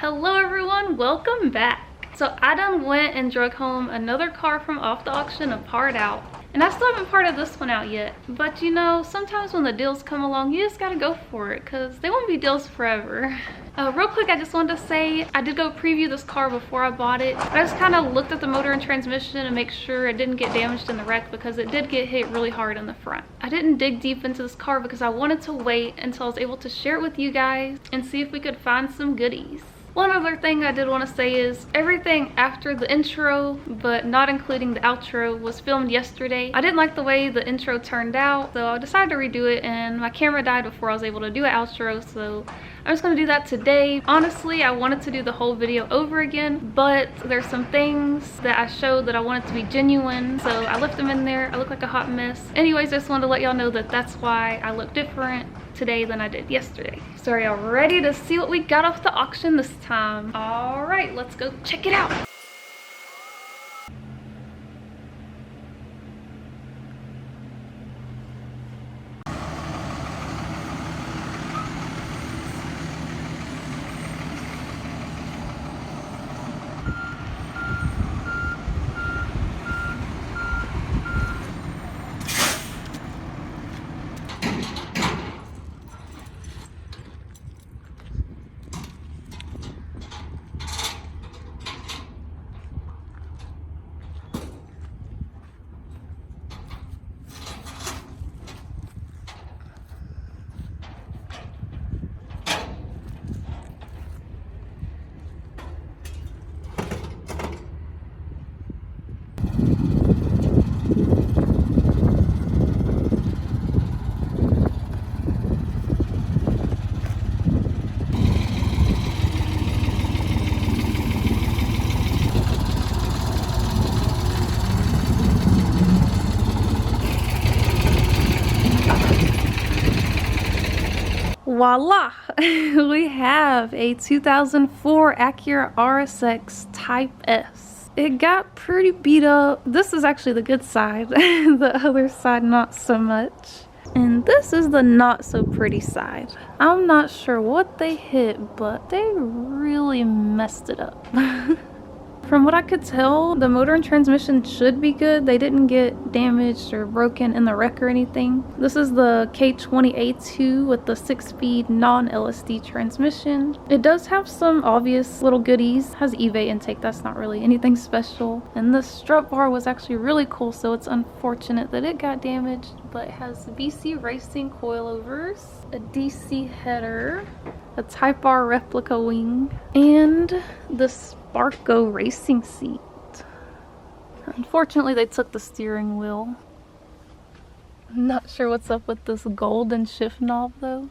Hello everyone, welcome back. So I done went and drug home another car from off the auction and parred out. And I still haven't parted this one out yet. But you know, sometimes when the deals come along, you just gotta go for it because they won't be deals forever. Real quick, I just wanted to say I did go preview this car before I bought it. I just kind of looked at the motor and transmission and make sure it didn't get damaged in the wreck because it did get hit really hard in the front. I didn't dig deep into this car because I wanted to wait until I was able to share it with you guys and see if we could find some goodies. One other thing I did want to say is everything after the intro, but not including the outro, was filmed yesterday. I didn't like the way the intro turned out, so I decided to redo it, and my camera died before I was able to do an outro, so I'm just going to do that today. Honestly, I wanted to do the whole video over again, but there's some things that I showed that I wanted to be genuine, so I left them in there. I look like a hot mess. Anyways, I just wanted to let y'all know that that's why I look different today than I did yesterday. So are y'all ready to see what we got off the auction this time? All right, let's go check it out. Voila! We have a 2004 Acura RSX Type S. It got pretty beat up. This is actually the good side. The other side not so much. And this is the not so pretty side. I'm not sure what they hit, but they really messed it up. From what I could tell, the motor and transmission should be good. They didn't get damaged or broken in the wreck or anything. This is the K20A2 with the 6-speed non-LSD transmission. It does have some obvious little goodies. It has EVA intake, that's not really anything special. And the strut bar was actually really cool, so it's unfortunate that it got damaged. But it has BC Racing coilovers, a DC header, a Type R replica wing, and the Sparko racing seat. Unfortunately, they took the steering wheel. I'm not sure what's up with this golden shift knob though.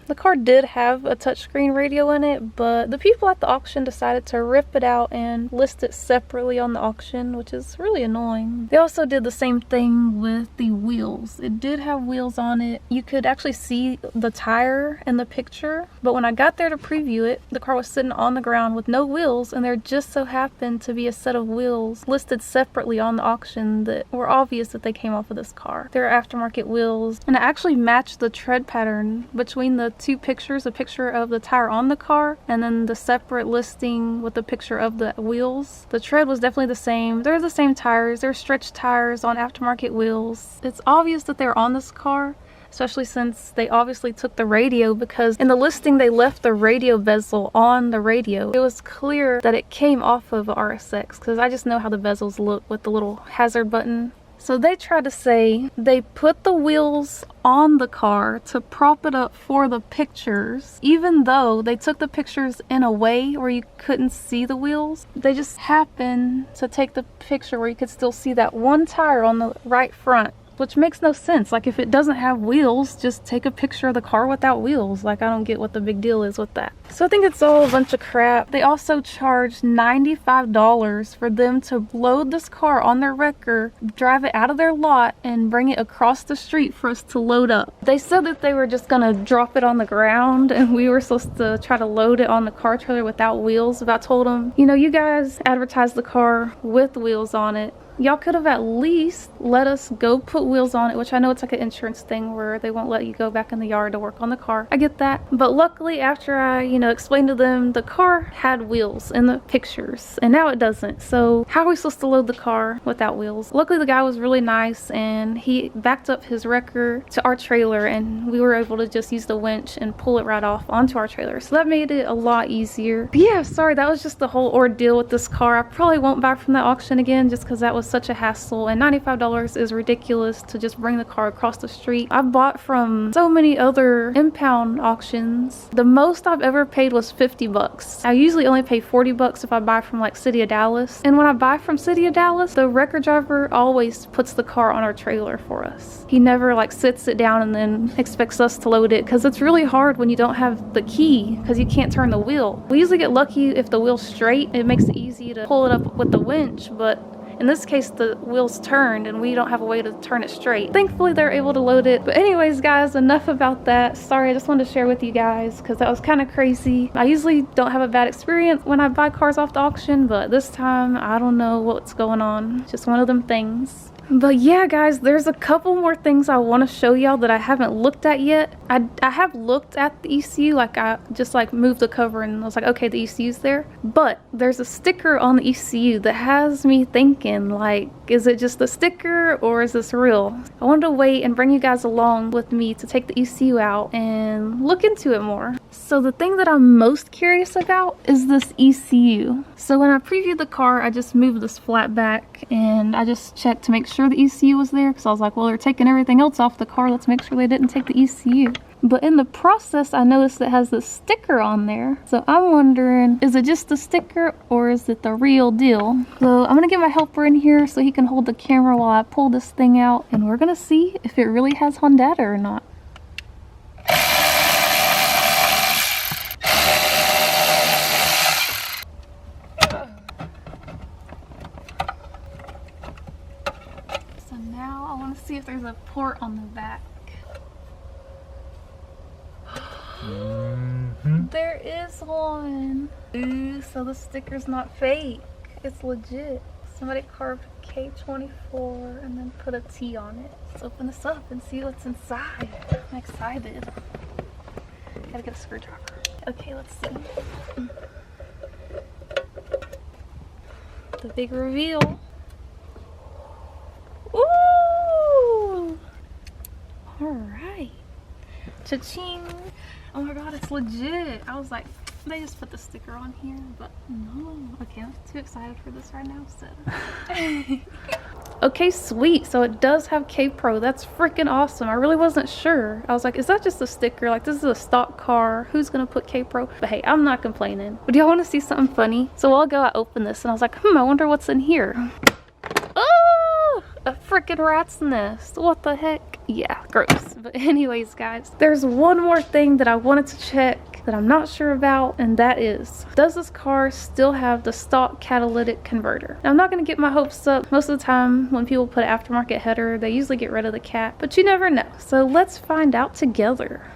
The car did have a touchscreen radio in it, but the people at the auction decided to rip it out and list it separately on the auction, which is really annoying. They also did the same thing with the wheels. It did have wheels on it. You could actually see the tire in the picture, but when I got there to preview it, the car was sitting on the ground with no wheels, and there just so happened to be a set of wheels listed separately on the auction that were obvious that they came off of this car. They're aftermarket wheels, and it actually matched the tread pattern between the two pictures, a picture of the tire on the car and then the separate listing with the picture of the wheels. The tread was definitely the same. They're the same tires. They're stretched tires on aftermarket wheels. It's obvious that they're on this car, especially since they obviously took the radio, because in the listing they left the radio bezel on the radio. It was clear that it came off of a RSX because I just know how the bezels look with the little hazard button. So they tried to say they put the wheels on the car to prop it up for the pictures, even though they took the pictures in a way where you couldn't see the wheels. They just happened to take the picture where you could still see that one tire on the right front, which makes no sense. Like, if it doesn't have wheels, just take a picture of the car without wheels. Like, I don't get what the big deal is with that. So I think it's all a bunch of crap. They also charged $95 for them to load this car on their wrecker, drive it out of their lot, and bring it across the street for us to load up. They said that they were just gonna drop it on the ground and we were supposed to try to load it on the car trailer without wheels. But I told them, you know, you guys advertised the car with wheels on it. Y'all could have at least let us go put put wheels on it, which I know it's like an insurance thing where they won't let you go back in the yard to work on the car. I get that. But luckily, after I, explained to them, the car had wheels in the pictures and now it doesn't. So how are we supposed to load the car without wheels? Luckily, the guy was really nice and he backed up his wrecker to our trailer and we were able to just use the winch and pull it right off onto our trailer. So that made it a lot easier. But yeah, sorry, that was just the whole ordeal with this car. I probably won't buy from that auction again just because that was such a hassle, and $95 is ridiculous to just bring the car across the street. I've bought from so many other impound auctions. The most I've ever paid was 50 bucks. I usually only pay 40 bucks if I buy from like City of Dallas. And when I buy from City of Dallas, the wrecker driver always puts the car on our trailer for us. He never like sits it down and then expects us to load it, because it's really hard when you don't have the key because you can't turn the wheel. We usually get lucky if the wheel's straight. It makes it easy to pull it up with the winch, but in this case, the wheel's turned and we don't have a way to turn it straight. Thankfully, they're able to load it. But anyways, guys, enough about that. Sorry, I just wanted to share with you guys because that was kind of crazy. I usually don't have a bad experience when I buy cars off the auction, but this time, I don't know what's going on. Just one of them things. But yeah, guys, there's a couple more things I want to show y'all that I haven't looked at yet. I have looked at the ECU, like I just like moved the cover and I was like, okay, the ECU's there. But there's a sticker on the ECU that has me thinking, like, is it just a sticker or is this real? I wanted to wait and bring you guys along with me to take the ECU out and look into it more. So the thing that I'm most curious about is this ECU. So when I previewed the car, I just moved this flat back and I just checked to make sure the ECU was there, because I was like, well, they're taking everything else off the car, let's make sure they didn't take the ECU. But in the process, I noticed it has this sticker on there. So I'm wondering, is it just the sticker or is it the real deal? So I'm gonna get my helper in here so he can hold the camera while I pull this thing out, and we're gonna see if it really has Hondata or not. So now I want to see if there's a port on the back. There is one. Ooh, so the sticker's not fake. It's legit. Somebody carved K24 and then put a T on it. Let's open this up and see what's inside. I'm excited. Gotta get a screwdriver. Okay, let's see. The big reveal. Ooh! Alright. Cha-ching! Oh my god, it's legit. I was like, they just put the sticker on here, but no. Okay, I'm too excited for this right now, so. Okay, sweet. So it does have KPro. That's freaking awesome. I really wasn't sure. I was like, is that just a sticker? Like, this is a stock car. Who's gonna put KPro? But hey, I'm not complaining. But do y'all want to see something funny? So a while ago, I opened this and I was like, I wonder what's in here. Oh, a freaking rat's nest. What the heck? Yeah, gross. But anyways, guys, there's one more thing that I wanted to check that I'm not sure about, and that is, does this car still have the stock catalytic converter? Now, I'm not going to get my hopes up. Most of the time when people put aftermarket header, they usually get rid of the cat, but you never know. So let's find out together.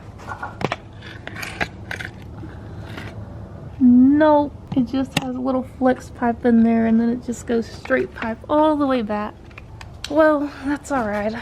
Nope, it just has a little flex pipe in there and then it just goes straight pipe all the way back. Well, that's all right.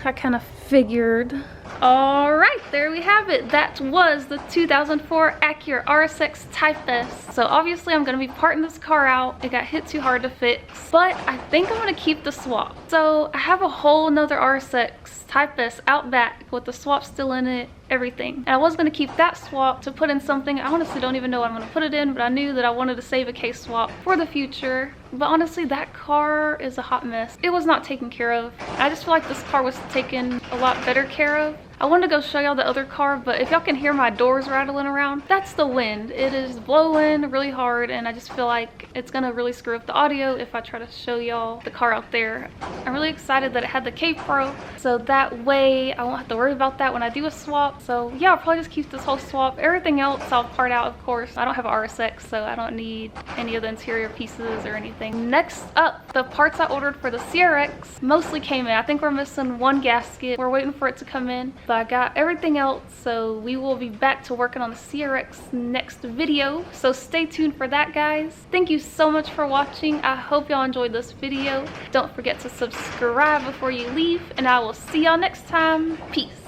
I kind of figured. All right, there we have it. That was the 2004 Acura RSX Type S. So obviously I'm gonna be parting this car out. It got hit too hard to fix, but I think I'm gonna keep the swap. So I have a whole nother RSX Type S out back with the swap still in it, everything. And I was gonna keep that swap to put in something. I honestly don't even know what I'm gonna put it in, but I knew that I wanted to save a case swap for the future. But honestly, that car is a hot mess. It was not taken care of. I just feel like this car was taken a lot better care of. I wanted to go show y'all the other car, but if y'all can hear my doors rattling around, that's the wind. It is blowing really hard, and I just feel like it's gonna really screw up the audio if I try to show y'all the car out there. I'm really excited that it had the KPro, so that way I won't have to worry about that when I do a swap. So yeah, I'll probably just keep this whole swap. Everything else I'll part out, of course. I don't have an RSX, so I don't need any of the interior pieces or anything. Next up, the parts I ordered for the CRX mostly came in. I think we're missing one gasket. We're waiting for it to come in, but but I got everything else, so we will be back to working on the CRX next video. So stay tuned for that, guys. Thank you so much for watching. I hope y'all enjoyed this video. Don't forget to subscribe before you leave, and I will see y'all next time. Peace.